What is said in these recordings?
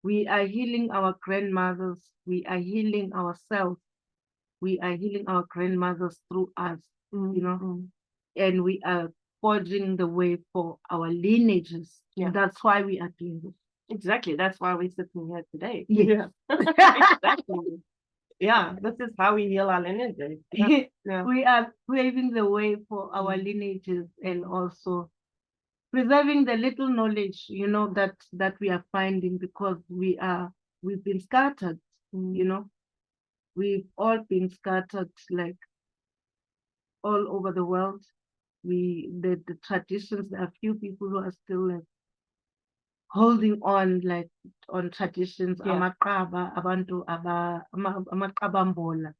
We are healing our grandmothers. We are healing ourselves. We are healing our grandmothers through us, and we are forging the way for our lineages. Yeah. That's why we are doing this. Exactly. That's why we're sitting here today. Yeah. Exactly. Yeah, this is how we heal our lineages. Yeah. We are paving the way for our lineages and also preserving the little knowledge, that we are finding, because we've been scattered, we've all been scattered, like, all over the world. The traditions, there are few people who are still, like, holding on, like, on traditions, amaqaba, abantu amaqabambola,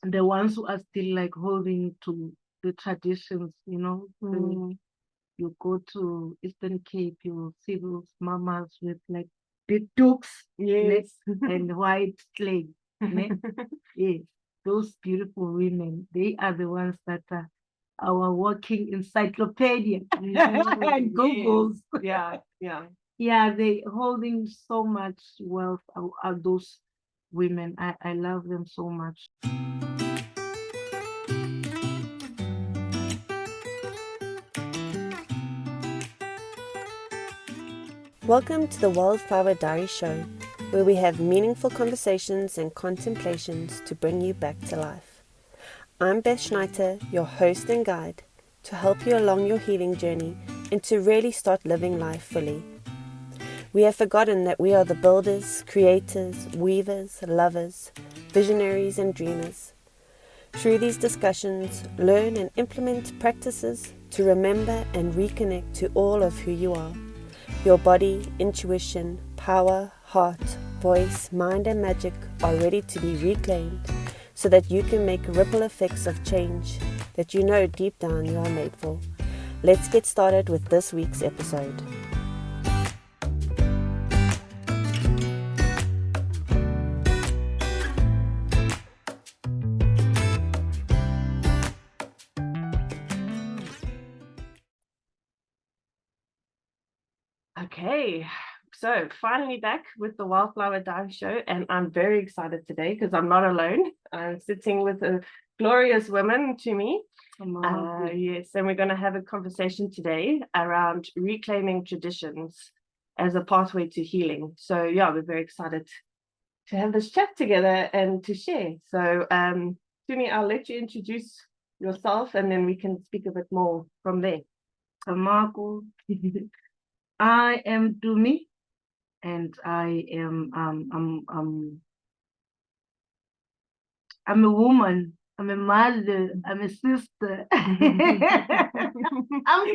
the ones who are still, like, holding to the traditions, you go to Eastern Cape, you will see those mamas with, like, big dukes, Yes. and white clay. Yes, those beautiful women, they are the ones that are our walking encyclopedia and Googles. Yeah, yeah. Yeah, they holding so much wealth, are those women. I love them so much. Welcome to the Wildflower Diaries Show, where we have meaningful conversations and contemplations to bring you back to life. I'm Beth Schneider, your host and guide, to help you along your healing journey and to really start living life fully. We have forgotten that we are the builders, creators, weavers, lovers, visionaries and dreamers. Through these discussions, learn and implement practices to remember and reconnect to all of who you are. Your body, intuition, power, heart, voice, mind and magic are ready to be reclaimed so that you can make ripple effects of change that you know deep down you are made for. Let's get started with this week's episode. Okay, so finally back with the Wildflower Diaries Show, and I'm very excited today because I'm not alone. I'm sitting with a glorious woman, Tumi. Yes, and we're going to have a conversation today around reclaiming traditions as a pathway to healing. So yeah, we're very excited to have this chat together and to share. So Tumi, I'll let you introduce yourself and then we can speak a bit more from there. Marco. I am Tumi, and I am I'm a woman, I'm a mother, I'm a sister. I'm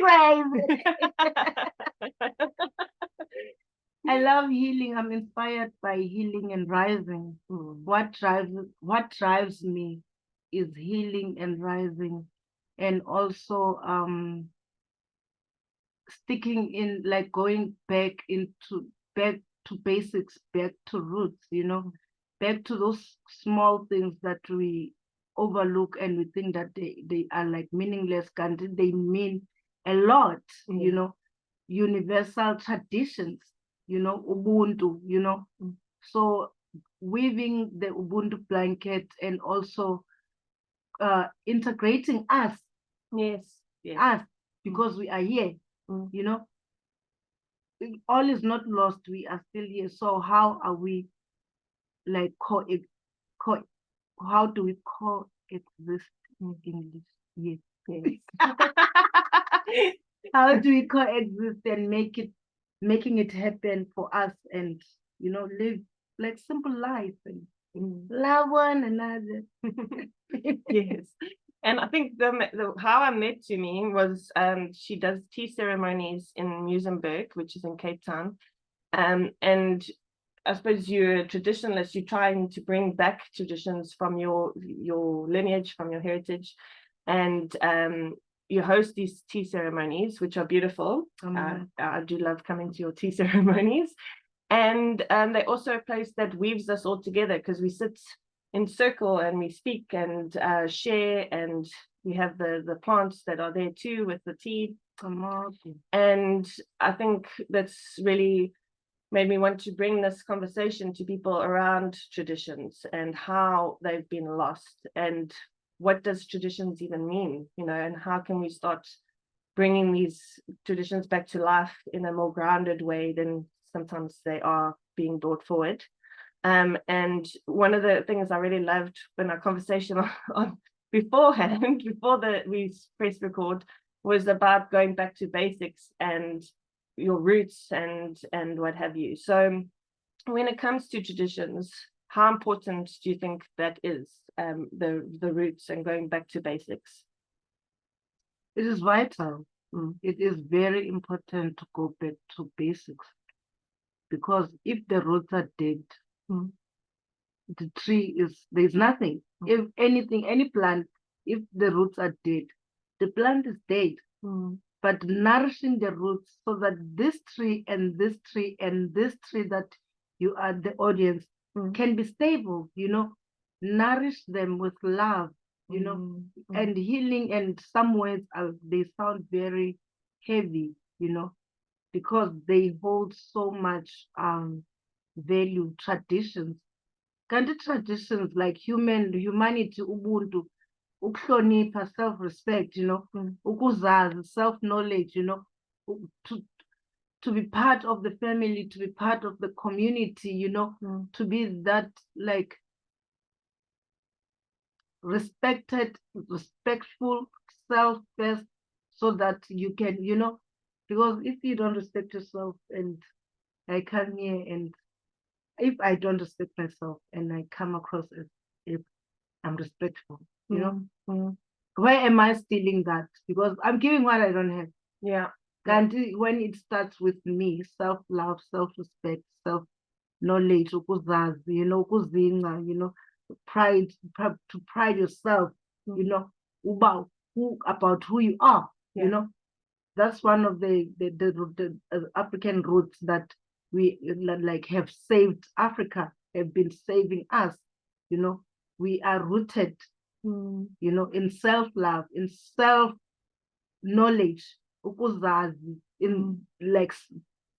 crazy. I love healing. I'm inspired by healing and rising. What drives me is healing and rising, and also sticking in, like, going back to basics, back to roots, back to those small things that we overlook and we think that they are, like, meaningless. They mean a lot, universal traditions, Ubuntu, so weaving the Ubuntu blanket and also integrating us. Yes. Us, because we are here. All is not lost. We are still here. So how are we, like, how do we coexist in English? Yes. How do we coexist and making it happen for us, and live, like, simple life and love one another. Yes. And I think how I met Tumi was she does tea ceremonies in Muizenberg, which is in Cape Town. And I suppose you're a traditionalist, you're trying to bring back traditions from your lineage, from your heritage. And you host these tea ceremonies, which are beautiful. I do love coming to your tea ceremonies. And they're also a place that weaves us all together because we sit in circle and we speak and share, and we have the plants that are there too with the tea. And I think that's really made me want to bring this conversation to people around traditions and how they've been lost, and what does traditions even mean, you know, and how can we start bringing these traditions back to life in a more grounded way than sometimes they are being brought forward. And one of the things I really loved in our conversation on beforehand, before we press record, was about going back to basics and your roots and what have you. So when it comes to traditions, how important do you think that is, the roots and going back to basics? It is vital. It is very important to go back to basics, because if the roots are dead, the tree there's nothing. If anything, any plant, if the roots are dead, the plant is dead. But nourishing the roots so that this tree and this tree and this tree that you are the audience can be stable, you know, nourish them with love, you know, and healing. And some words they sound very heavy, you know, because they hold so much value. Traditions, kind of traditions like humanity, ubuntu, ukuhlonipha, self-respect, you know, ukuzazi, self-knowledge, you know, to be part of the family, to be part of the community, you know, to be that like respectful self first, so that you can, you know, because if you don't respect yourself, and I come here, and if I don't respect myself and I come across as if I'm respectful, you know, where am I stealing that? Because I'm giving what I don't have. Yeah. And when it starts with me, self-love, self-respect, self-knowledge, ukuzazi, you know, ukuzinga, you know, pride, to pride yourself, you know, about who you are, you know. That's one of the African roots that we like have saved Africa, have been saving us, you know. We are rooted, you know, in self-love, in self-knowledge, ukuzazi, in like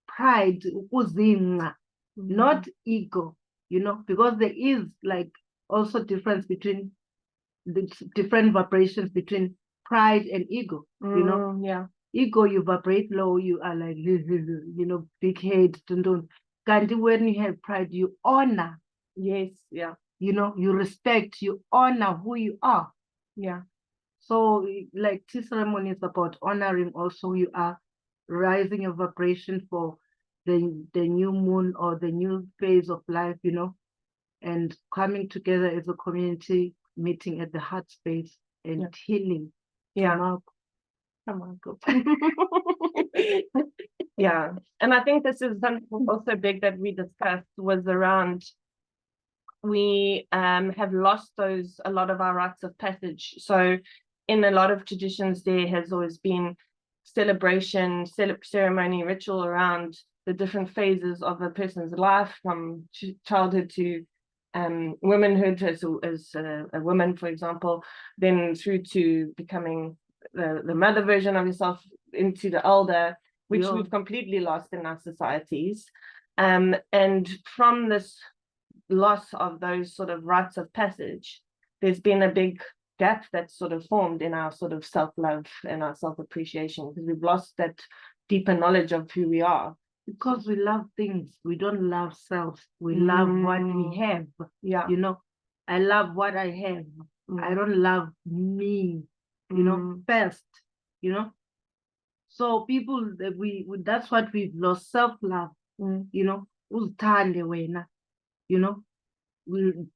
pride, ukuzinga, not ego, you know, because there is like also difference between the different vibrations between pride and ego, you know. Ego, you vibrate low, you are like, you know, big head, don't. When you have pride, you honor. Yes, yeah. You know, you respect, you honor who you are. Yeah. So like tea ceremony is about honoring also you are, rising your vibration for the new moon or the new phase of life, you know, and coming together as a community, meeting at the heart space and healing. Come on, go. Yeah. And I think this is something also big that we discussed, was around we have lost a lot of our rites of passage. So in a lot of traditions, there has always been celebration, ceremony, ritual around the different phases of a person's life, from childhood to womanhood as a woman, for example, then through to becoming the mother version of yourself, into the elder, which we've completely lost in our societies. And from this loss of those sort of rites of passage, there's been a big gap that's sort of formed in our sort of self-love and our self-appreciation, because we've lost that deeper knowledge of who we are. Because we love things, we don't love self. We love what we have. Yeah. You know, I love what I have. I don't love me, you know, first, you know. So people, that's what we've lost, self-love, you know, uzithande wena, you know,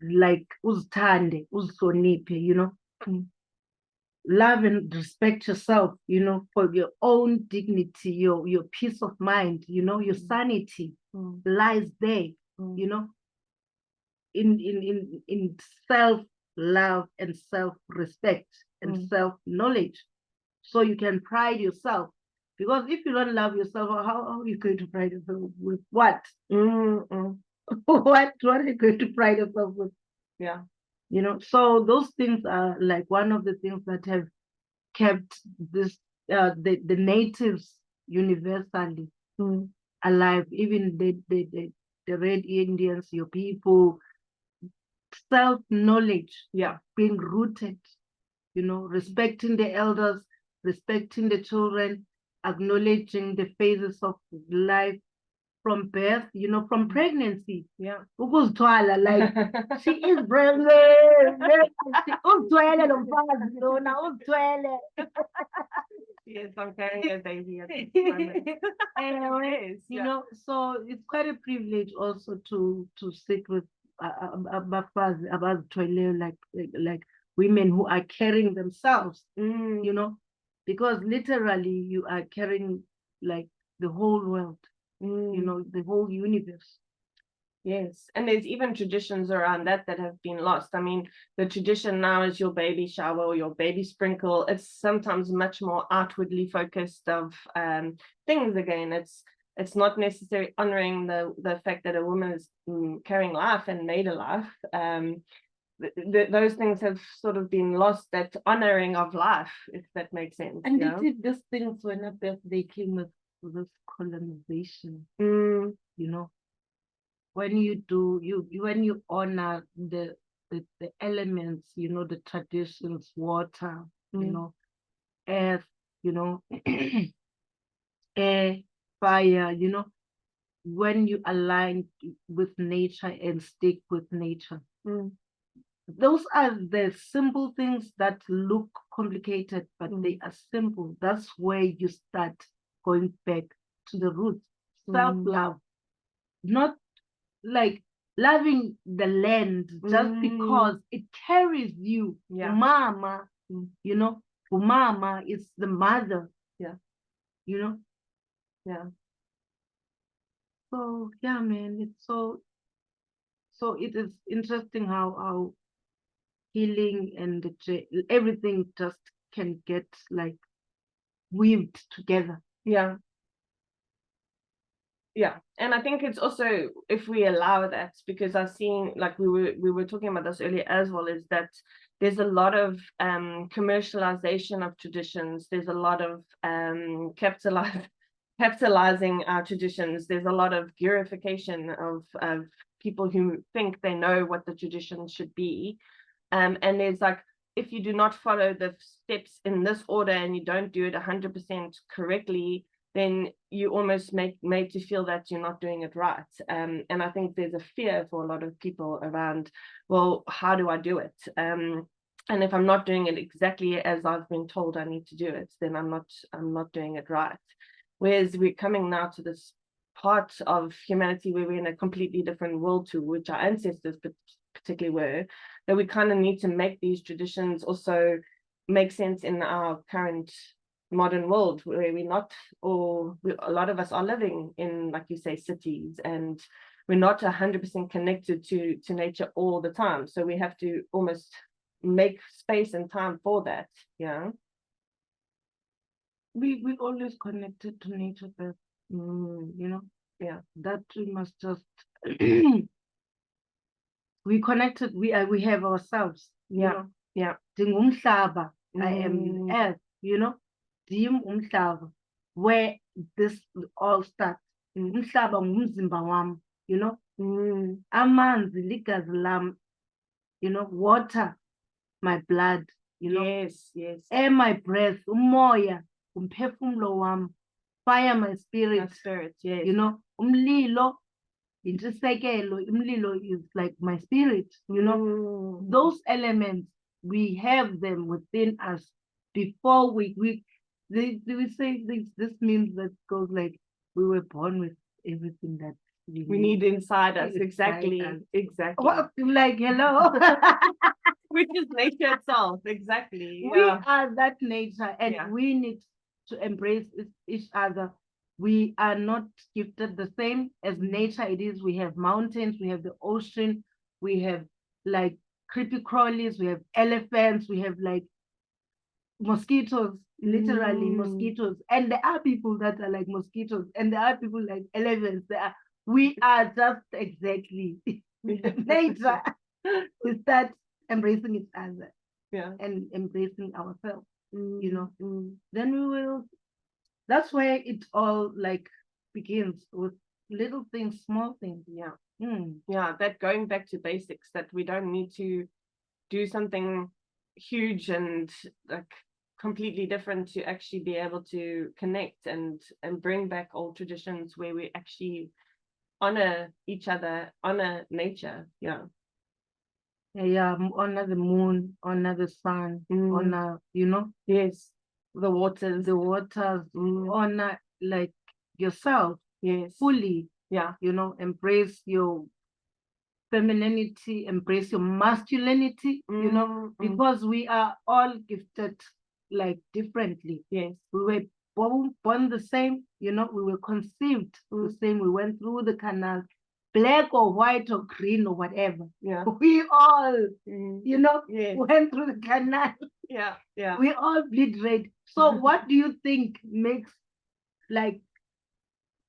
like uzithande, uzihloniphe, you know. Love and respect yourself, you know, for your own dignity, your peace of mind, you know, your sanity lies there, you know, in self-love and self-respect and self-knowledge. So you can pride yourself. Because if you don't love yourself, how are you going to pride yourself with what? What are you going to pride yourself with? Yeah. You know, so those things are like one of the things that have kept this the natives universally alive, even the Red Indians, your people, self-knowledge, being rooted, respecting the elders, respecting the children, acknowledging the phases of life from birth, from pregnancy. Ukuzithwala, like she is pregnant. Uzithwele lo mfazi lona, uzithwele. Yes, I'm carrying a baby at this moment. Anyways, so it's quite a privilege also to sit with abafazi abazithweleyo, like women who are carrying themselves, because literally you are carrying like the whole world, the whole universe. Yes, and there's even traditions around that have been lost. I mean, the tradition now is your baby shower or your baby sprinkle. It's sometimes much more outwardly focused of things again. It's not necessarily honoring the fact that a woman is carrying life and made a life. Those things have sort of been lost, that honoring of life, if that makes sense. And they did these things when they came with this colonization, when you honor the elements, the traditions, water, earth, air, fire, when you align with nature and stick with nature. Those are the simple things that look complicated, but they are simple. That's where you start going back to the roots. Self-love, not like loving the land just because it carries you. Umama, umama is the mother. So yeah, man, it's so it is interesting how healing and everything just can get like weaved together. Yeah, and I think it's also, if we allow that, because I've seen, like we were talking about this earlier as well, is that there's a lot of commercialization of traditions. There's a lot of capitalizing our traditions. There's a lot of glorification of people who think they know what the tradition should be. And there's like, if you do not follow the steps in this order and you don't do it 100% correctly, then you almost made to feel that you're not doing it right. And I think there's a fear for a lot of people around, well, how do I do it? And if I'm not doing it exactly as I've been told I need to do it, then I'm not doing it right. Whereas we're coming now to this part of humanity where we're in a completely different world to which our ancestors particularly were, that we kind of need to make these traditions also make sense in our current modern world, where a lot of us are living in, like you say, cities, and we're not 100% connected to nature all the time. So we have to almost make space and time for that. We always connected to nature, Beth. That we must just we connected, we have ourselves. Dingumhlaba, I am earth, dim umhlaba, where this all starts. Umhlaba ngumzimba wam, amanzi ligazi lam, water, my blood, Yes. Air, my breath, umoya, umphefumlo wam, fire, my spirit, yes. Umlilo, intrisekelo, umlilo is like my spirit, those elements, we have them within us before we say this means that goes like we were born with everything that we need inside us. Exactly. Well, like, hello. Which is nature itself. Exactly. We are that nature, and we need to embrace each other. We are not gifted the same as nature it is. We have mountains, we have the ocean, we have like creepy crawlies, we have elephants, we have like mosquitoes, literally mosquitoes. And there are people that are like mosquitoes, and there are people like elephants. We are just exactly nature. We start embracing each other and embracing ourselves, then we will, that's where it all like begins with little things, small things. Yeah. Mm. Yeah, that going back to basics, that we don't need to do something huge and like completely different to actually be able to connect and bring back old traditions where we actually honor each other, honor nature. Yeah. Yeah, honor the moon, honor the sun, honor, Yes, the waters, the waters, honor like yourself yes, fully, yeah, embrace your femininity, embrace your masculinity, because we are all gifted like differently. Yes, we were born the same, we were conceived the same, we went through the canal, black or white or green or whatever. Yeah, we all, yes, went through the canal. Yeah, yeah. We all bleed red. So what do you think makes like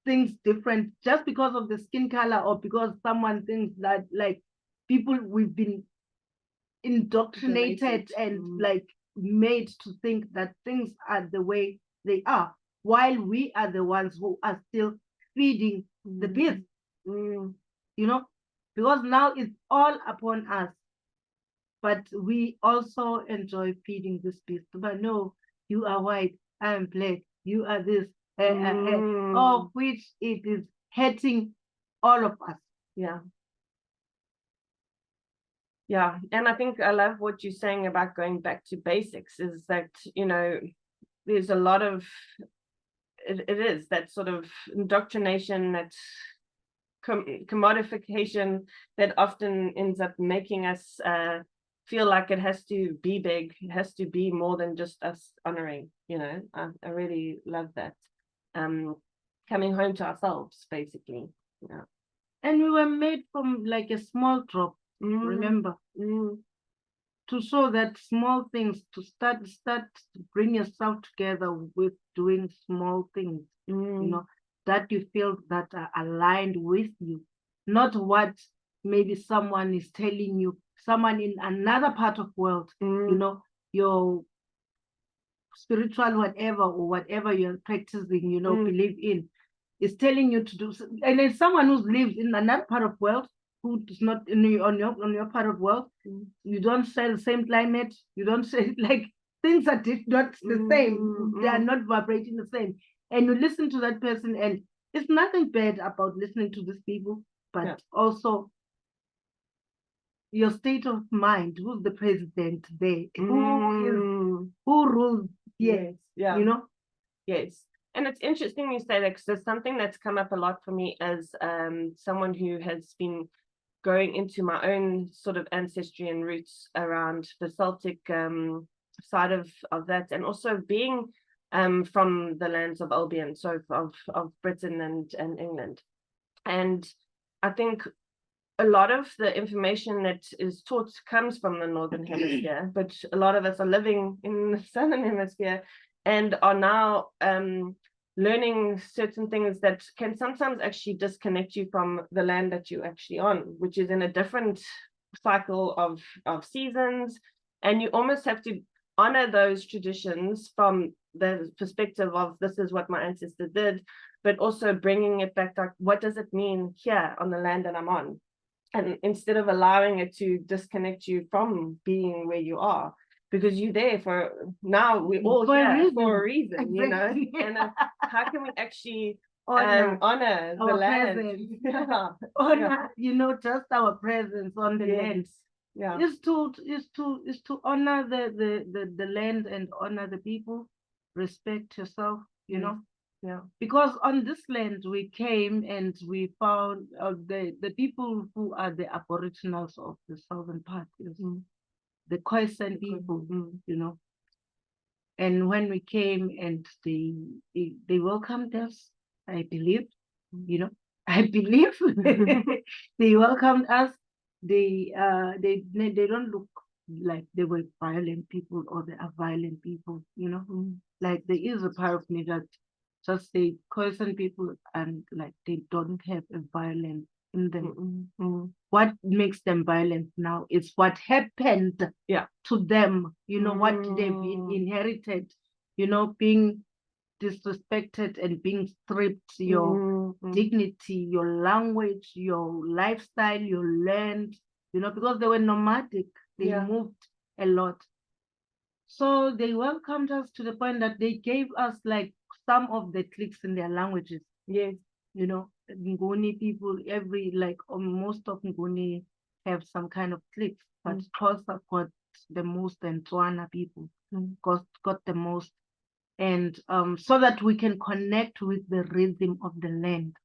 things different just because of the skin color, or because someone thinks that like people, we've been indoctrinated and like made to think that things are the way they are, while we are the ones who are still feeding the beast, because now it's all upon us, but we also enjoy feeding this beast. But no, you are white, I am black, you are this, of which it is hurting all of us. Yeah. Yeah, and I think I love what you're saying about going back to basics, is that, there's a lot of, it is that sort of indoctrination, that commodification that often ends up making us feel like it has to be big, it has to be more than just us honoring, I really love that. Coming home to ourselves, basically. Yeah. And we were made from like a small drop, remember, to show that small things, to start to bring yourself together with doing small things, that you feel that are aligned with you, not what maybe someone is telling you, someone in another part of world, your spiritual whatever, or whatever you're practicing, believe in, is telling you to do. And then someone who's lived in another part of world, who is not on your part of world, you don't share the same climate, you don't say, like, things are not the same, they are not vibrating the same, and you listen to that person, and it's nothing bad about listening to these people, but also your state of mind, who's the president there, who rules here, Yes. And it's interesting you say that, because there's something that's come up a lot for me as someone who has been going into my own sort of ancestry and roots around the Celtic side of that, and also being from the lands of Albion, so of Britain and England. And I think a lot of the information that is taught comes from the Northern Hemisphere, but a lot of us are living in the Southern Hemisphere and are now learning certain things that can sometimes actually disconnect you from the land that you're actually on, which is in a different cycle of seasons. And you almost have to honor those traditions from the perspective of, this is what my ancestor did, but also bringing it back, like, what does it mean here on the land that I'm on? And instead of allowing it to disconnect you from being where you are, because you're there for, now we're all here for a reason, exactly. And how can we actually honor the land? Yeah. Honor, just our presence on the land. Yeah. Is to honor the land and honor the people, respect yourself, Yeah. Because on this land we came and we found the people who are the aboriginals of the southern part is the Khoisan people, And when we came, and they welcomed us, I believe, I believe they welcomed us. They don't look like they were violent people, or they are violent people, Like, there is a part of me that just say Khoisan people, and like they don't have a violence in them. What makes them violent now is what happened to them, what they've inherited, being disrespected and being stripped, your dignity, your language, your lifestyle, your land, because they were nomadic, they moved a lot. So they welcomed us to the point that they gave us like some of the cliques in their languages. Yes. Nguni people, most of Nguni have some kind of cliques, but Xhosa got the most, and Tswana people got the most. And so that we can connect with the rhythm of the land,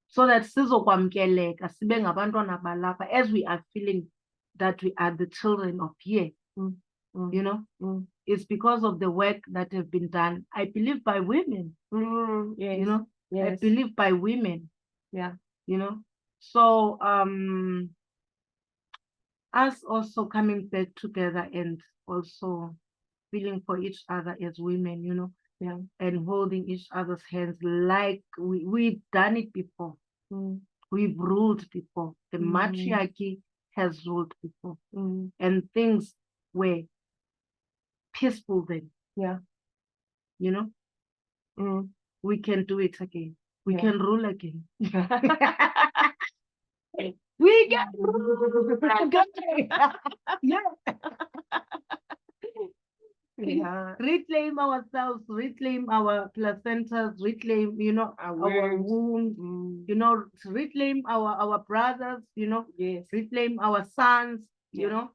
so that sizokwamkeleka sibe ngabantwana balapha, as we are feeling that we are the children of here. It's because of the work that have been done, I believe, by women. Yes. Yes. I believe by women. Yeah. So us also coming back together and also feeling for each other as women, and holding each other's hands, like we've done it before. We've ruled before. The matriarchy has ruled before. And things were peaceful then. Yeah. We can do it again. We can rule again. We can rule again. Yeah. Reclaim ourselves, reclaim our placentas, reclaim, our wombs, reclaim our brothers, Yes. reclaim our sons, Yeah.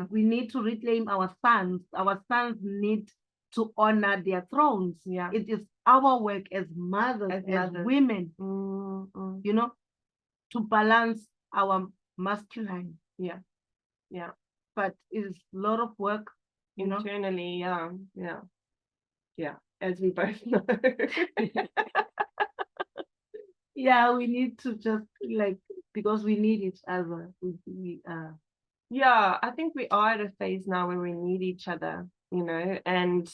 we need to reclaim our sons. Our sons need to honor their thrones. Yeah. It is our work as mothers, as women, to balance our masculine. Yeah. Yeah. But it's a lot of work. Internally, yeah, as we both know. Yeah, we need to just because we need each other. Yeah, I think we are at a phase now where we need each other, and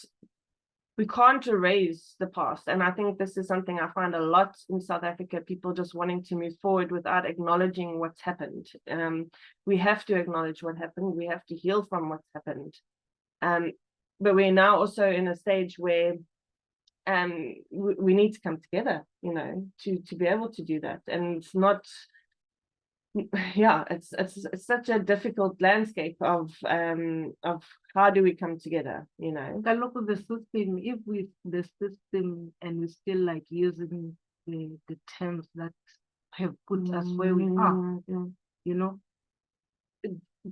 we can't erase the past. And I think this is something I find a lot in South Africa, people just wanting to move forward without acknowledging what's happened. We have to acknowledge what happened. We have to heal from what's happened. But we're now also in a stage where we need to come together, to be able to do that. And it's not, it's such a difficult landscape of how do we come together, I look at the system. If the system and we still like using the terms that have put us where we are,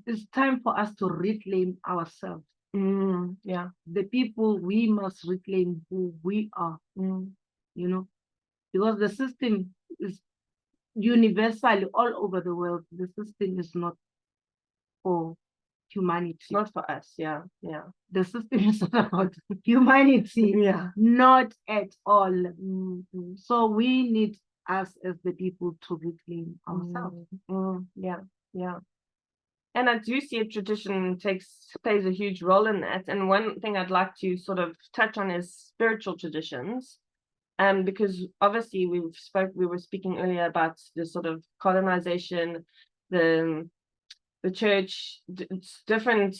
it's time for us to reclaim ourselves. Yeah. The people, we must reclaim who we are, because the system is universally all over the world. The system is not for humanity. It's not for us. Yeah. The system is not about humanity. Yeah. Not at all. So we need us as the people to reclaim ourselves. Yeah. And I do see a tradition plays a huge role in that. And one thing I'd like to sort of touch on is spiritual traditions. Because obviously we were speaking earlier about the sort of colonization, the church. It's different.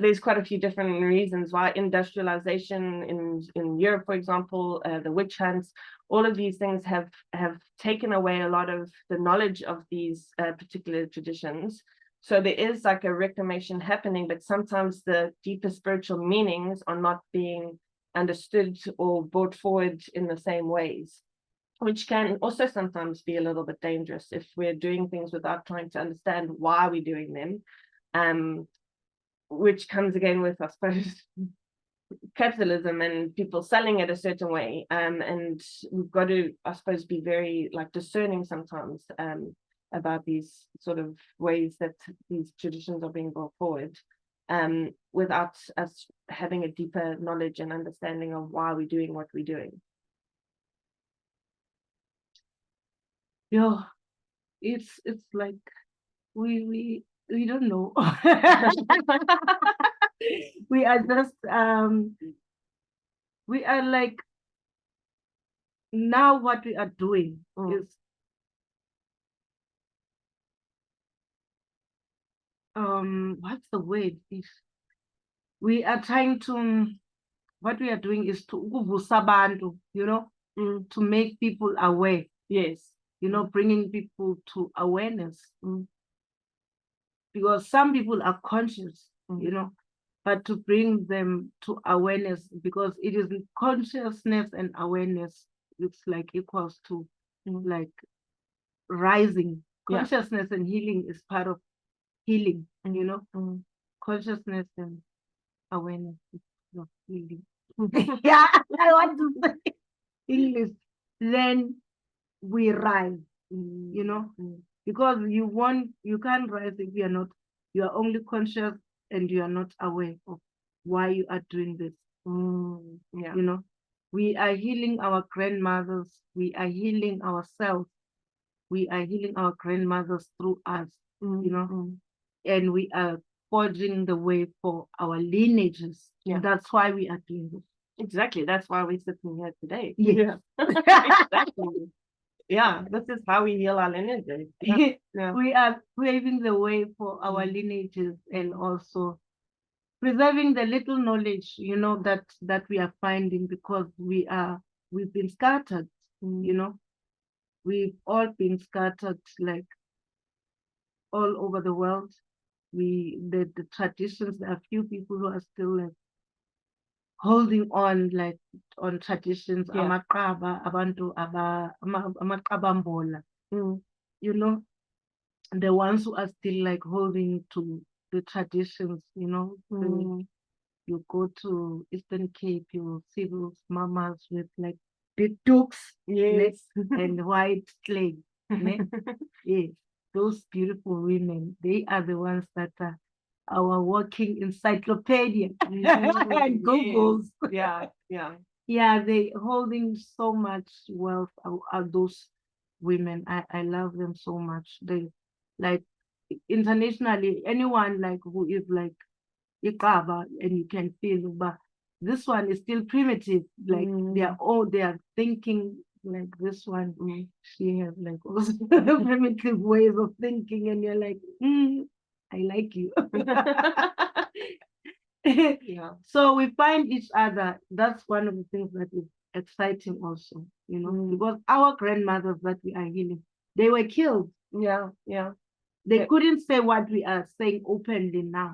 There's quite a few different reasons why industrialization in Europe, for example, the witch hunts, all of these things have taken away a lot of the knowledge of these particular traditions. So there is like a reclamation happening, but sometimes the deeper spiritual meanings are not being understood or brought forward in the same ways, which can also sometimes be a little bit dangerous if we're doing things without trying to understand why we're doing them, which comes again with, I suppose, capitalism and people selling it a certain way. And we've got to, I suppose, be very discerning sometimes about these sort of ways that these traditions are being brought forward, without us having a deeper knowledge and understanding of why we're doing what we're doing. Yeah, it's like we don't know. We are just we are like, now what we are doing is what's the word? We are trying to what we are doing is to ukuvusa abantu, to make people aware. Yes. Bringing people to awareness. Because some people are conscious, but to bring them to awareness, because it is consciousness and awareness, it's like equals to like rising. Yeah. Consciousness and healing is part of healing, consciousness and awareness is part of healing. Yeah, I want to say English. Then we rise, because you can't rise if you are only conscious and you are not aware of why you are doing this. Yeah. We are healing our grandmothers, we are healing ourselves, we are healing our grandmothers through us, and we are forging the way for our lineages. Yeah. That's why we are doing this. Exactly. That's why we're sitting here today. Yeah. Exactly. Yeah, this is how we heal our lineages. Yeah. We are paving the way for our lineages, and also preserving the little knowledge, that we are finding, because we've been scattered, we've all been scattered, like all over the world. The traditions, there are few people who are still like holding on, like on traditions, Yeah. amaqaba, abantu amaqabambola, the ones who are still like holding to the traditions, you go to Eastern Cape, you will see those mamas with like big dukes, Yes. and white clay. Yes, those beautiful women, they are the ones that are our walking encyclopedia and Googles. Yeah, yeah. Yeah, they holding so much wealth, are those women. I love them so much. They like internationally, anyone like who is like Iqaba, and you can feel, but this one is still primitive. Like they are thinking like this one. She has like also primitive ways of thinking, and you're like, I like you. Yeah. So we find each other. That's one of the things that is exciting also, because our grandmothers that we are healing, they were killed. Yeah, yeah. They couldn't say what we are saying openly now,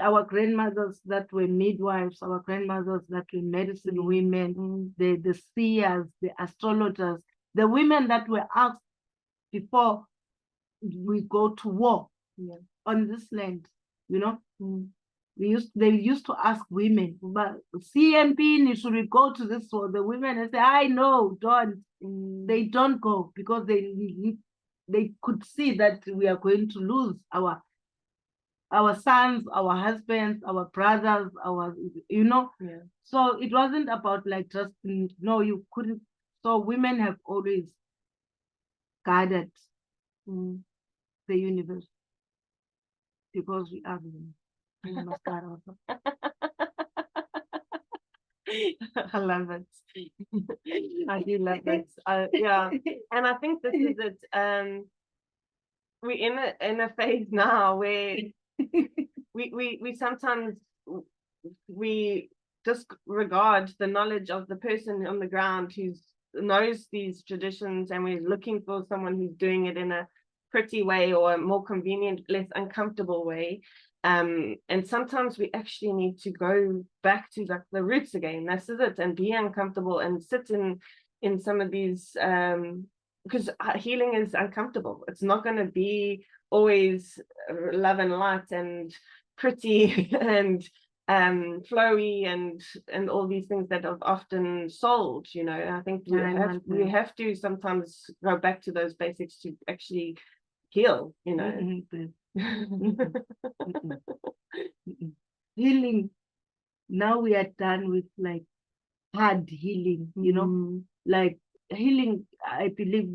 our grandmothers that were midwives, our grandmothers that were medicine women, the seers, the astrologers, the women that were asked before we go to war on this land, they used to ask women, but CMP, should we go to this war? The women, and say, I know, don't. They don't go, because they could see that we are going to lose our sons, our husbands, our brothers, So it wasn't about like just, no, you couldn't. So women have always guided the universe, because we are women. We must guide ourselves. I love it. I do love it. Yeah, and I think this is it. We're in a phase now where we sometimes we disregard the knowledge of the person on the ground who knows these traditions, and we're looking for someone who's doing it in a pretty way or a more convenient, less uncomfortable way. And sometimes we actually need to go back to like the roots again. This is it, and be uncomfortable and sit in some of these because healing is uncomfortable. It's not going to be always love and light and pretty and flowy and all these things that are often sold. I think we have to sometimes go back to those basics to actually heal. Healing. Now we are done with like hard healing, like healing. I believe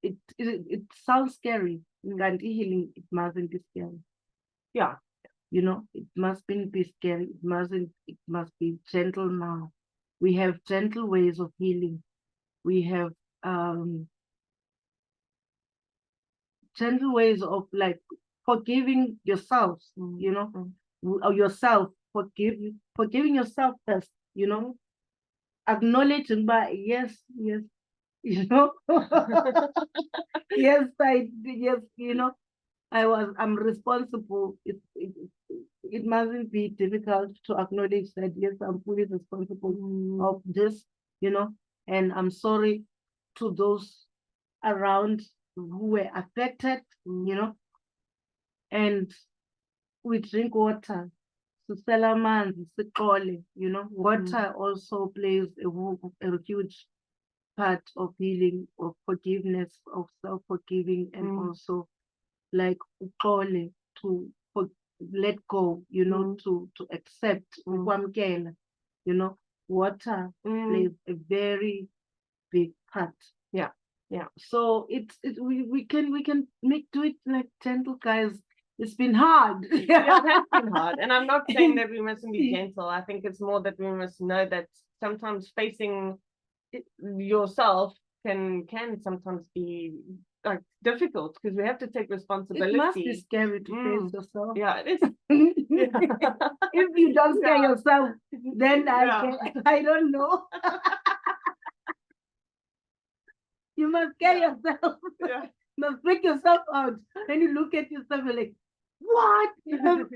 it sounds scary. And healing, it mustn't be scary. Yeah. It mustn't be scary. It must be gentle now. We have gentle ways of healing. We have gentle ways of like forgiving yourselves, or yourself, forgiving yourself first, you know, acknowledging by yes, you know, yes, you know, I'm responsible. It mustn't be difficult to acknowledge that yes, I'm fully responsible of this, you know, and I'm sorry to those around who were affected, you know, and we drink water. You know, water also plays a huge part of healing, of forgiveness, of self-forgiving, and also like uxole, to let go, you know, to accept, ukwamkela, you know, water plays a very big part. Yeah. So we can make do it like gentle, guys. It's been hard. Yeah, it has been hard. And I'm not saying that we mustn't be gentle. I think it's more that we must know that sometimes facing yourself can sometimes be like difficult, because we have to take responsibility. It must be scary to face yourself. Yeah, it is. If you don't scare yourself, then I don't know. You must scare yourself. Yeah. You must freak yourself out. Then you look at yourself and like, what am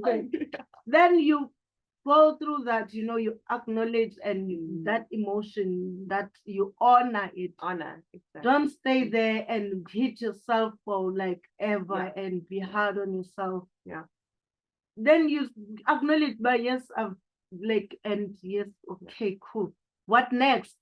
I? Then you go through that, you know, you acknowledge and that emotion, that you honor it. Exactly. Don't stay there and hit yourself for like ever and be hard on yourself. Yeah. Then you acknowledge by yes, I've like, and yes, okay, cool. What next?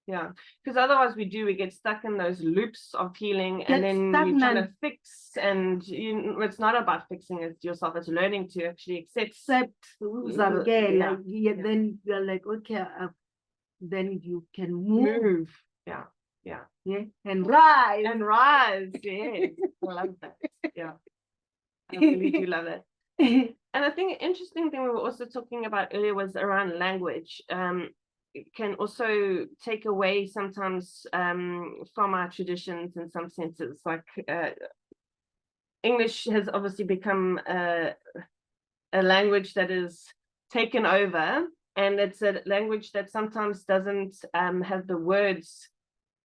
Yeah, because otherwise we get stuck in those loops of healing, and then you're trying to fix, and it's not about fixing it yourself, it's learning to actually accept then you're like, okay, then you can move. Yeah, and rise. Yes. I love that. Yeah, I really do love it. And I think an interesting thing we were also talking about earlier was around language. It can also take away sometimes from our traditions in some senses. Like English has obviously become a language that is taken over, and it's a language that sometimes doesn't have the words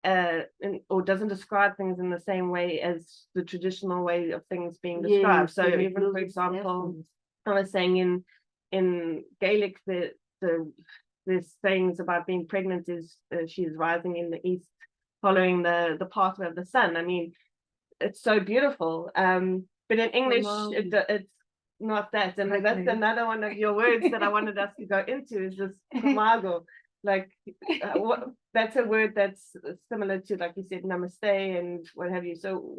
or doesn't describe things in the same way as the traditional way of things being described. So even, for example, I was saying in Gaelic, there's sayings about being pregnant is she's rising in the east, following the pathway of the sun. I mean, it's so beautiful. But in English, it's not that. And that's another one of your words that I wanted us to go into, is this kumago. Like that's a word that's similar to, like you said, namaste and what have you. So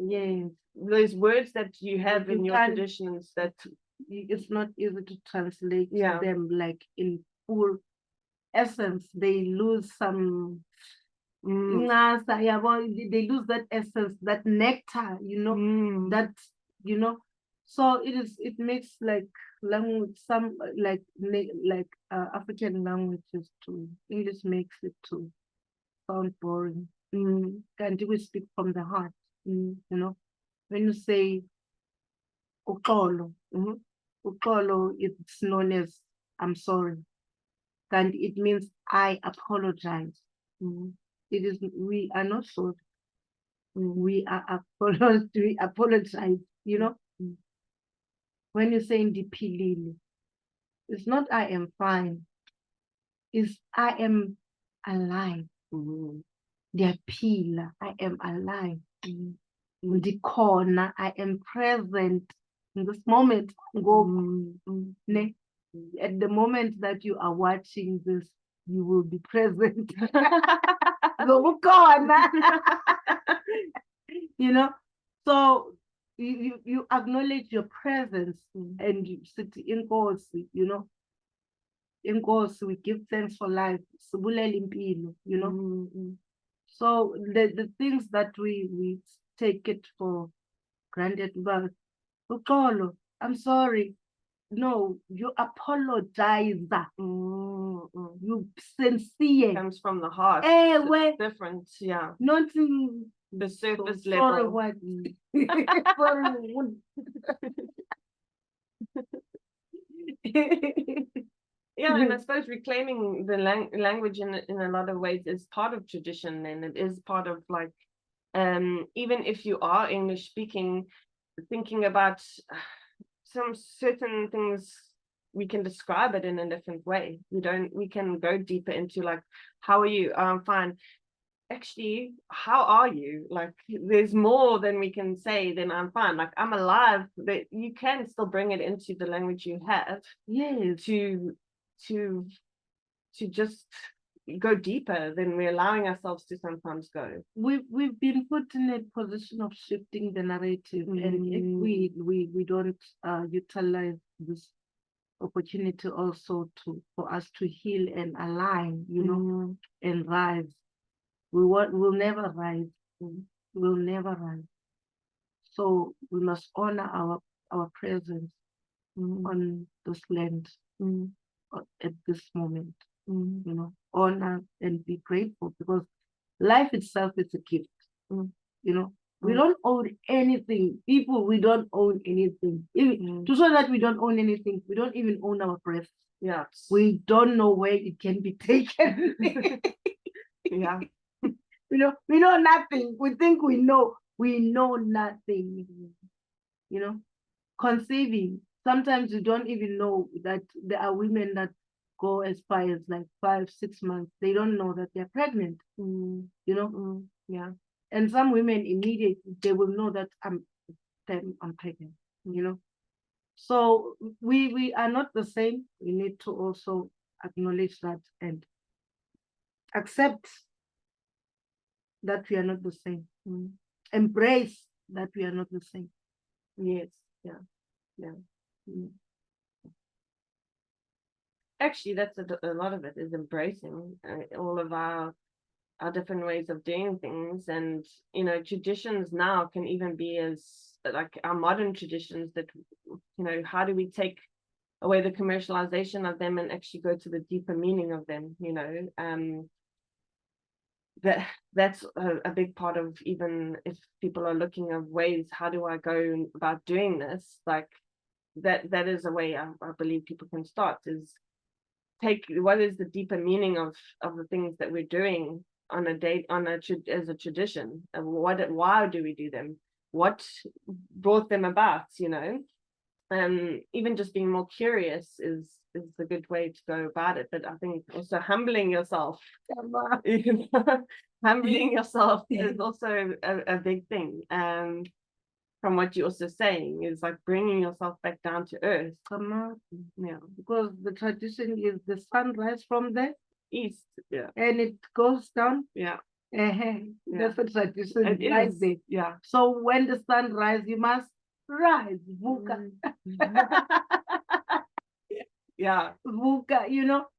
those words that you have in your traditions, that it's not easy to translate them like in full essence. They lose some they lose that essence, that nectar, you know, that, you know. So it makes like language, some like African languages to English makes it to sound boring. Can't we speak from the heart? You know, when you say uxolo, uxolo, it's known as I'm sorry, and it means I apologize. It is, we are not sorry. We apologize, you know. When you say ndipilile, it's not I am fine, it's I am alive. Ndiyaphila, I am alive. Ndikhona, I am present in this moment. At the moment that you are watching this, you will be present. You know, so you acknowledge your presence, and you sit in course, you know. In course, we give thanks for life. You know. So the things that we take it for granted, but I'm sorry. No, you apologize. You sincere. It comes from the heart. It's different, not the surface so level. Sorry, what? Yeah, and I suppose reclaiming the language in a lot of ways is part of tradition, and it is part of like, even if you are English speaking, thinking about some certain things, we can describe it in a different way. We can go deeper into like, how are you? I'm fine. Actually, how are you? Like, there's more than we can say than I'm fine. Like, I'm alive. That you can still bring it into the language you have. Yes. To just go deeper than we're allowing ourselves to sometimes go. We've been put in a position of shifting the narrative, and if we don't utilize this opportunity also for us to heal and align, and rise, we'll never rise. We'll never rise. So we must honor our presence on this land at this moment. Honor and be grateful, because life itself is a gift. We don't own anything. People, we don't own anything. To show that we don't own anything, we don't even own our breath. Yeah. We don't know where it can be taken. Yeah. We know nothing. We think we know. We know nothing. Conceiving. Sometimes you don't even know that there are women that go as far as like 5-6 months. They don't know that they're pregnant. Yeah. And some women immediately, they will know that I'm pregnant. So we are not the same. We need to also acknowledge that and accept that we are not the same. Embrace that we are not the same. Yes. Yeah. Actually, that's a lot of it is embracing all of our different ways of doing things. And traditions now can even be as like our modern traditions that how do we take away the commercialization of them and actually go to the deeper meaning of them. That's a big part of, even if people are looking at ways, how do I go about doing this, like that is a way I believe people can start, is take what is the deeper meaning of the things that we're doing on a day, as a tradition, and why do we do them, what brought them about, even just being more curious is a good way to go about it. But I think also humbling yourself humbling yourself is also a big thing. From what you're also saying, is like bringing yourself back down to earth. Yeah, because the tradition is the sunrise from the east, and it goes down. That's the tradition. It right is. There. Yeah. So when the sun rises, you must rise. Vuka. Yeah. Vuka,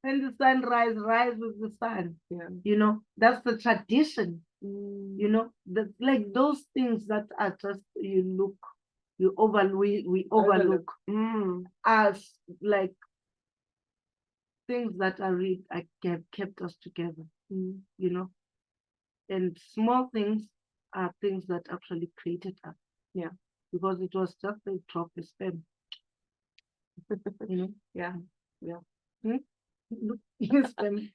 when the sun rise with the sun. Yeah. That's the tradition. Like those things that are just we overlook as like things that are kept us together. And small things are things that actually created us. Yeah. Because it was just a drop of sperm. Yeah. Sperm.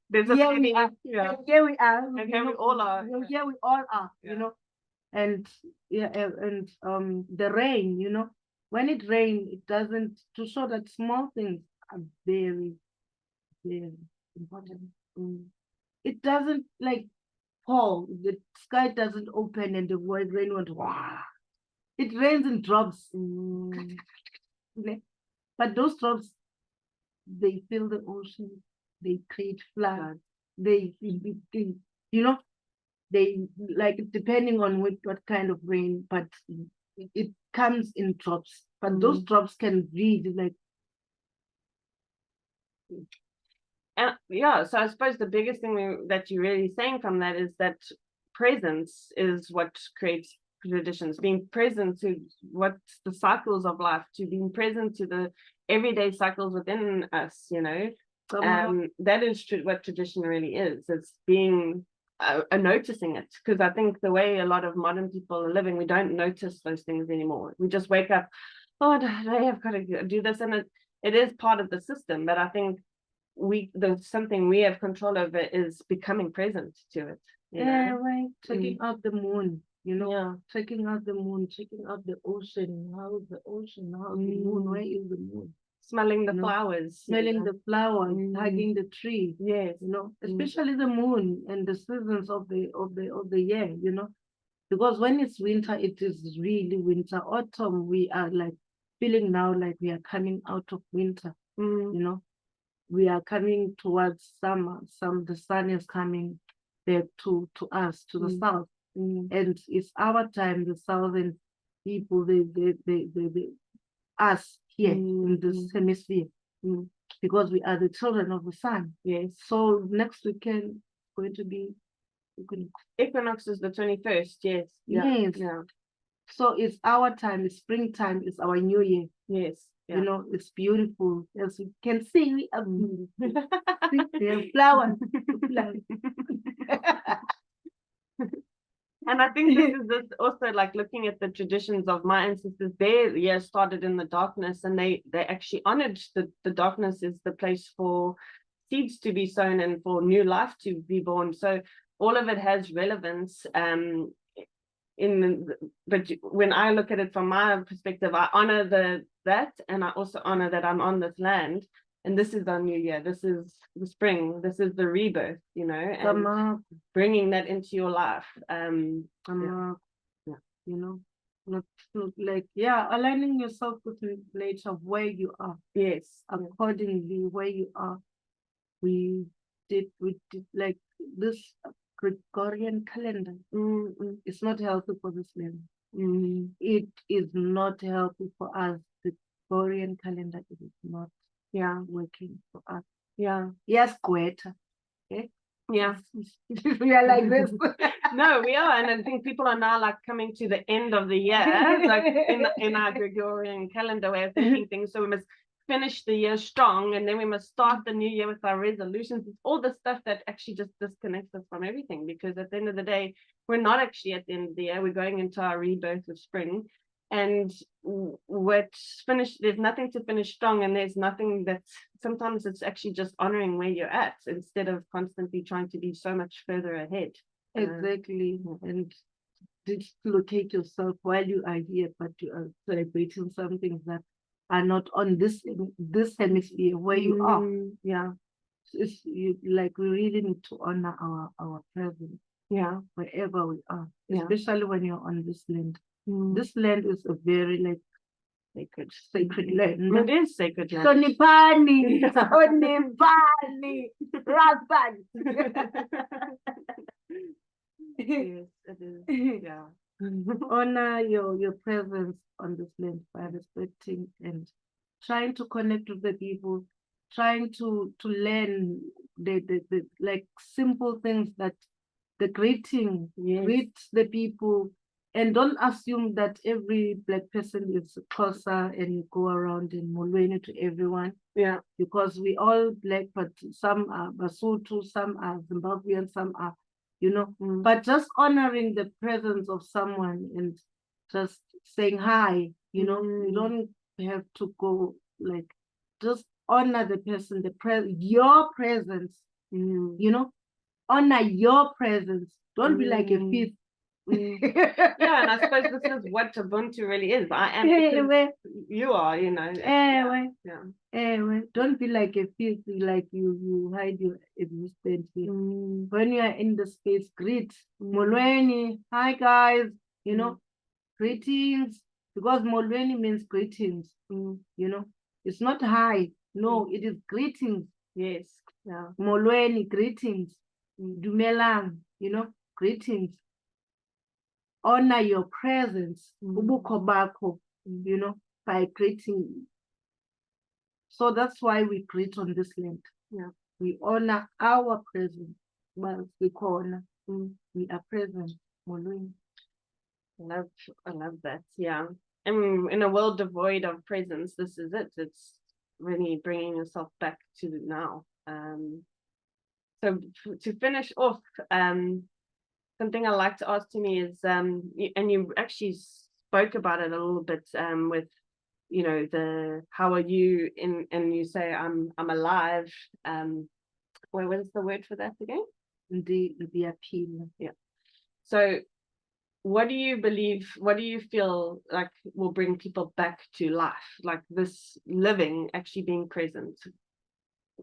There's a Here we are. Yeah. Here we are. And here we all are. Here we all are. And the rain. When it rains, it doesn't, to show that small things are very, very important. It doesn't like fall. The sky doesn't open and the rain went. Wow. It rains in drops. But those drops, they fill the ocean. They create floods. They like, depending on what kind of rain, but it comes in drops. But those drops can read like. And so I suppose the biggest thing that you're really saying from that is that presence is what creates traditions. Being present to what's the cycles of life, to being present to the everyday cycles within us. That is what tradition really is. It's being noticing it, because I think the way a lot of modern people are living, we don't notice those things anymore. We just wake up, oh, I have got to do this, and it is part of the system. But I think there's something we have control over is becoming present to it. Right. Checking out the moon, Yeah. checking out the moon, checking out the ocean. How is the ocean? How is the moon? Where is the moon? Smelling the flowers. Smelling the flowers, hugging the tree. Yes. Especially the moon and the seasons of the year, because when it's winter, it is really winter. Autumn, we are like feeling now like we are coming out of winter. We are coming towards summer. The sun is coming back to us, to the south. And it's our time, the southern people, us here in this hemisphere, because we are the children of the sun. Yes. So next weekend going to be equinox is the 21st. Yes. Yes. Yeah. So it's our time, it's springtime, it's our new year. Yes. Yeah. It's beautiful. As you can see, we are beautiful. There are flowers. And I think this is also like looking at the traditions of my ancestors. Their year started in the darkness, and they actually honored the darkness is the place for seeds to be sown and for new life to be born. So all of it has relevance. But when I look at it from my perspective, I honor that, and I also honor that I'm on this land, and this is our new year. This is the spring. This is the rebirth. And bringing that into your life. Not like aligning yourself with nature of where you are. Yes, accordingly where you are. We did like this Gregorian calendar. It's not healthy for this land. It is not healthy for us. The Gregorian calendar is not working for us. Yes, Greta. Okay. Yeah. We are like this. No, we are. And I think people are now like coming to the end of the year, like in our Gregorian calendar way of thinking things. So we must finish the year strong, and then we must start the new year with our resolutions. It's all the stuff that actually just disconnects us from everything, because at the end of the day, we're not actually at the end of the year. We're going into our rebirth of spring, and what's finished, there's nothing to finish strong, and there's nothing that's, sometimes it's actually just honoring where you're at instead of constantly trying to be so much further ahead. Exactly. And dislocate yourself while you are here, but you are celebrating some things that are not on this hemisphere where you are. It's like we really need to honor our presence. Wherever we are, especially when you're on this land. This land is a very sacred land. It is sacred land. Sonipani, Sonipani, Rapan. Yes, it is. Yeah. Honor your presence on this land by respecting and trying to connect with the people, trying to learn the like simple things, that the greeting, greet the people, and don't assume that every Black person is closer and you go around in Molweni to everyone. Because we all Black, but some are Basotho, some are Zimbabwean, some are, but just honoring the presence of someone and just saying hi, you don't have to go just honor the person, your presence, honor your presence. Don't be like a fifth. And I suppose this is what Ubuntu really is. I am, you are, Don't be like a fifth, like you hide your existence here. When you are in the space, greet. Molweni, hi guys, greetings, because Molweni means greetings. It's not hi, no, it is greetings. Yes. Molweni, greetings. Dumelang, greetings. Honor your presence, ubukho bakho, by greeting. So that's why we greet on this land. We honor our presence. Well, we honor. We are present. I love that. Yeah. And in a world devoid of presence, this is it. It's really bringing yourself back to the now. So to finish off, something I like to ask Tumi is, and you actually spoke about it a little bit with you know, the how are you in, and you say I'm alive. What is the word for that again? The appeal. Yeah. So what do you believe, what do you feel like will bring people back to life, like this living, actually being present?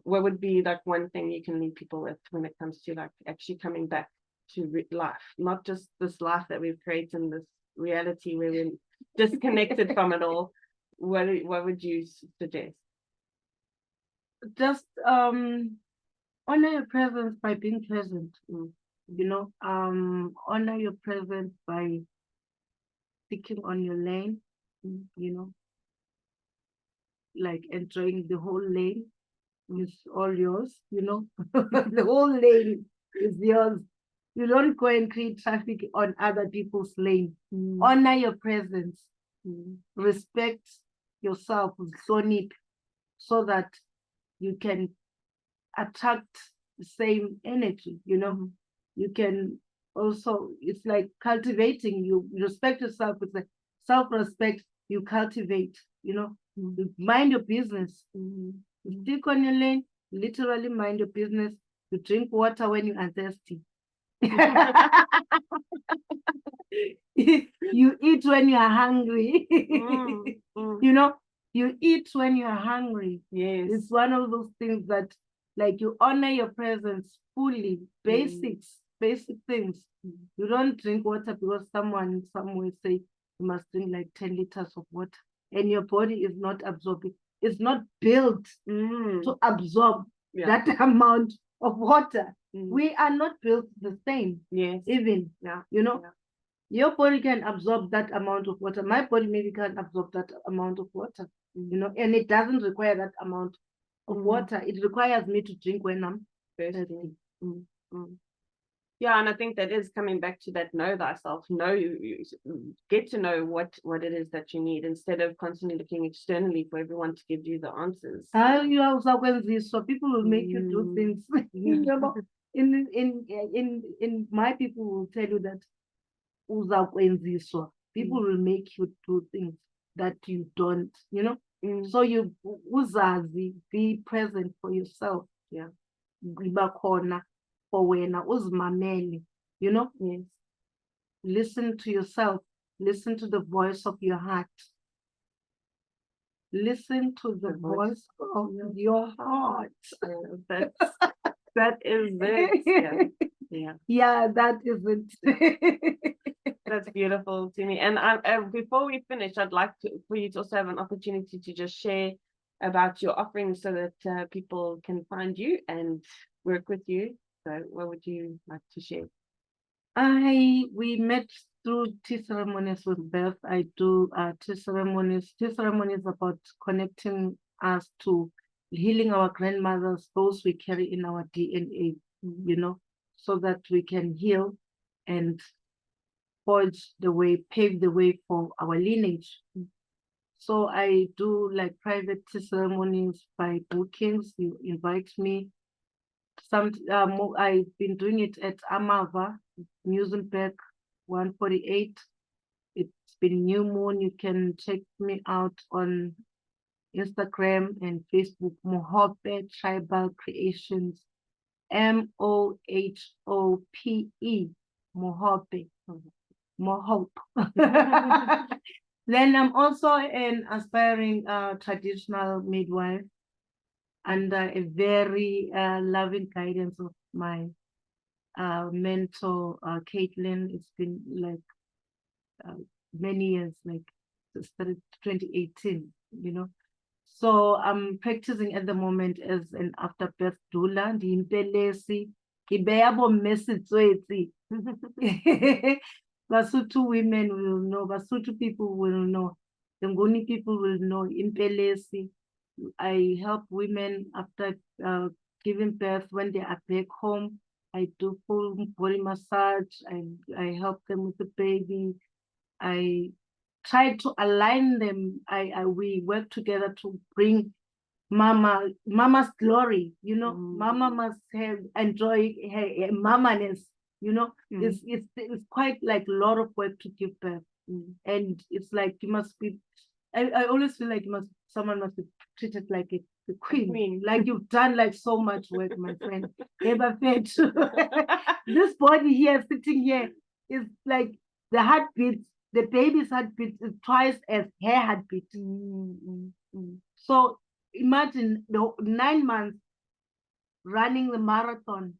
What would be like one thing you can leave people with when it comes to like actually coming back to life, not just this life that we've created in this reality where we're disconnected from it all? What would you suggest? Just honor your presence by being present. You know, honor your presence by sticking on your lane, you know, like enjoying the whole lane is all yours, you know. The whole lane is yours. You don't go and create traffic on other people's lane. Honor your presence. Respect yourself, so that you can attract the same energy, you know. You can also, it's like cultivating. You respect yourself with the self-respect you cultivate, you know. You mind your business. You stick on your lane, literally mind your business. You drink water when you are thirsty. You eat when you are hungry. You know, you eat when you are hungry. Yes. It's one of those things that, like, you honor your presence fully. Basic things. You don't drink water because someone somewhere say you must drink like 10 liters of water, and your body is not absorbing. It's not built to absorb that amount of water. We are not built the same. Yes. Even, you know, your body can absorb that amount of water. My body maybe can't absorb that amount of water, you know, and it doesn't require that amount of water. It requires me to drink when I'm thirsty. Yeah, and I think that is coming back to that know thyself. Know you get to know what it is that you need, instead of constantly looking externally for everyone to give you the answers. You also, when this, so people will make you do things. You know, in my people will tell you that people will make you do things that you don't, you know. So you uzazi, be present for yourself. Yeah. For wena uzimamele, you know. Yes. Listen to yourself. Listen to the voice of your heart. Listen to the voice of your heart. That is it. Yeah, that is it. That's beautiful, Tumi. And before we finish, I'd like for you to also have an opportunity to just share about your offerings so that people can find you and work with you. So what would you like to share? We met through tea ceremonies with Beth. I do tea ceremonies. Tea ceremonies about connecting us to healing our grandmothers, those we carry in our DNA, you know, so that we can heal and pave the way for our lineage. So I do like private tea ceremonies by bookings. You invite me. I've been doing it at Amava, Musenberg 148. It's been new moon. You can check me out on Instagram and Facebook, Mohope Tribal Creations, Mohope, Mohope, Mohope. Then I'm also an aspiring traditional midwife, under a very loving guidance of my mentor, Caitlin. It's been like many years, like started 2018, you know. So I'm practicing at the moment as an afterbirth doula. Basotho women will know, Basotho people will know, the Nguni people will know, Impelesi. I help women after giving birth when they are back home. I do full body massage. I help them with the baby. I try to align them. We work together to bring mama's glory. You know, mama must enjoy her mamaness. You know, it's quite like a lot of work to give birth, and it's like you must be I always feel like someone must be treated like a queen. queen. Like you've done like so much work, my friend. Never fair to this body here sitting here is like the heartbeat, the baby's heartbeat is twice as her heartbeat. So imagine the 9 months running the marathon.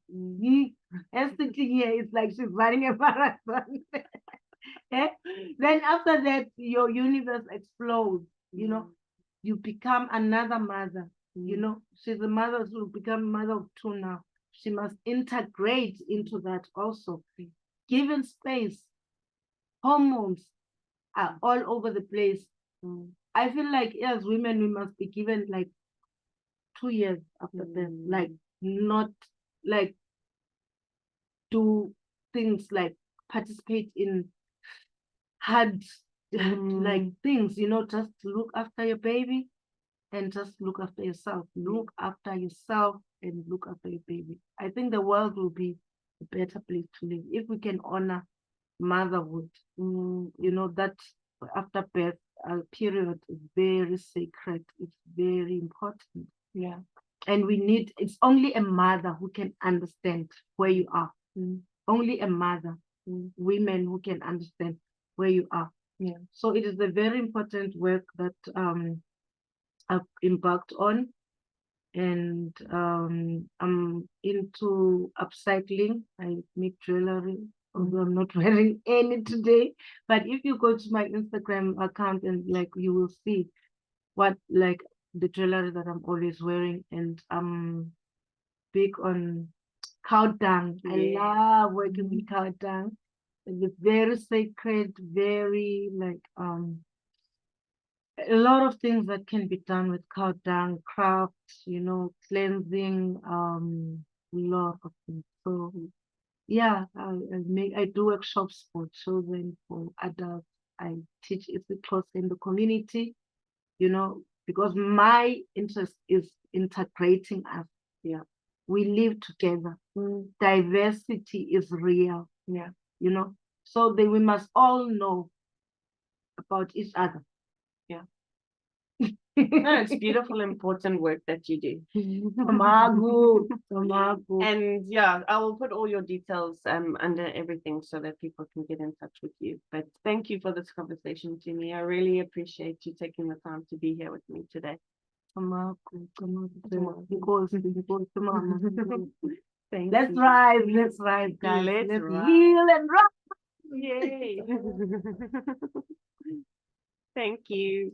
Her sitting here is like she's running a marathon. Then after that, your universe explodes, you know, you become another mother, you know, she's a mother who will become a mother of two now. She must integrate into that also. Given space, hormones are all over the place. I feel like as women, we must be given like 2 years after birth, like not like do things like participate in hard like things, you know, just look after your baby and just look after yourself. Look after yourself and look after your baby. I think the world will be a better place to live if we can honor motherhood. You know, that after birth period is very sacred. It's very important. Yeah. And we need, it's only a mother who can understand where you are. Only a mother, women who can understand where you are. Yeah. So it is a very important work that I've embarked on, and I'm into upcycling. I make jewelry, although I'm not wearing any today. But if you go to my Instagram account and like you will see what like the jewelry that I'm always wearing, and I'm big on cow dung. I love working with cow dung. It's very sacred, very like a lot of things that can be done with cow dung, crafts, you know, cleansing, lot of things. So yeah, I do workshops for children, for adults. I teach ethic close in the community, you know, because my interest is integrating us. Yeah, we live together. Diversity is real. Yeah, you know, so we must all know about each other. Yeah. No, it's beautiful, important work that you do. Tamago. And yeah, I will put all your details under everything so that people can get in touch with you. But thank you for this conversation, Tumi. I really appreciate you taking the time to be here with me today. Let's rise, guys. Let's heal and rock. Yay. Thank you.